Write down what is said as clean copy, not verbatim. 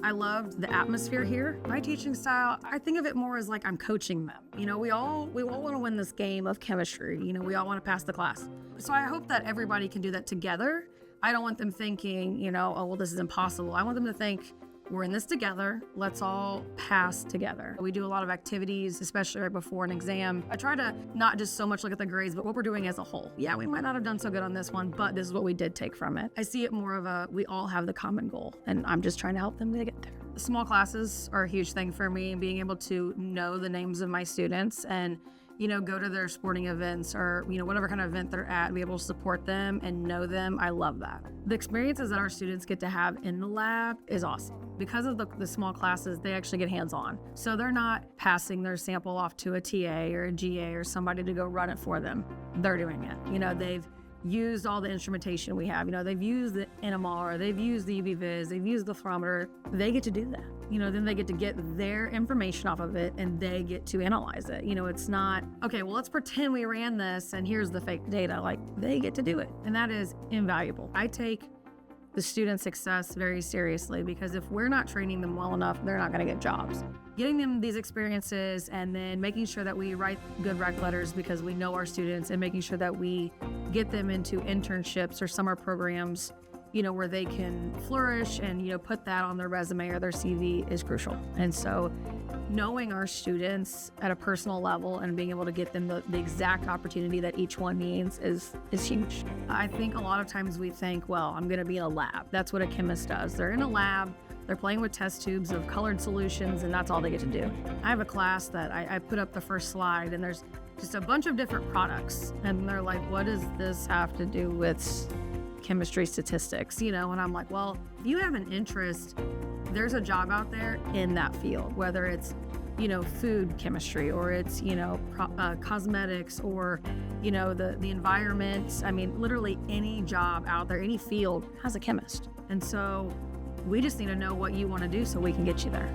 I loved the atmosphere here. My teaching style, I think of it more as like I'm coaching them. You know, we all want to win this game of chemistry. You know, we all want to pass the class. So I hope that everybody can do that together. I don't want them thinking, you know, oh, well, this is impossible. I want them to think, we're in this together. Let's all pass together. We do a lot of activities, especially right before an exam. I try to not just so much look at the grades, but what we're doing as a whole. Yeah, we might not have done so good on this one, but this is what we did take from it. I see it more of a, we all have the common goal, and I'm just trying to help them to get there. Small classes are a huge thing for me, being able to know the names of my students and, you know, go to their sporting events or, you know, whatever kind of event they're at, be able to support them and know them. I love that. The experiences that our students get to have in the lab is awesome. Because of the small classes, they actually get hands-on. So they're not passing their sample off to a TA or a GA or somebody to go run it for them. They're doing it. You know, they've used all the instrumentation we have. You know, they've used the NMR, they've used the UV-Vis, they've used the thermometer. They get to do that. You know, then they get to get their information off of it and they get to analyze it. You know, it's not, okay, well, let's pretend we ran this and here's the fake data. Like, they get to do it. And that is invaluable. I take the student success very seriously because if we're not training them well enough, they're not going to get jobs. Getting them these experiences and then making sure that we write good rec letters because we know our students and making sure that we get them into internships or summer programs, you know, where they can flourish and, you know, put that on their resume or their CV is crucial. And so knowing our students at a personal level and being able to get them the exact opportunity that each one needs is huge. I think a lot of times we think, well, I'm going to be in a lab. That's what a chemist does. They're in a lab, they're playing with test tubes of colored solutions, and that's all they get to do. I have a class that I put up the first slide, and there's just a bunch of different products. And they're like, what does this have to do with chemistry statistics? You know, and I'm like, well, if you have an interest, there's a job out there in that field, whether it's, you know, food chemistry or it's, you know, cosmetics or, you know, the environment. I mean, literally any job out there, any field has a chemist. And so we just need to know what you want to do so we can get you there.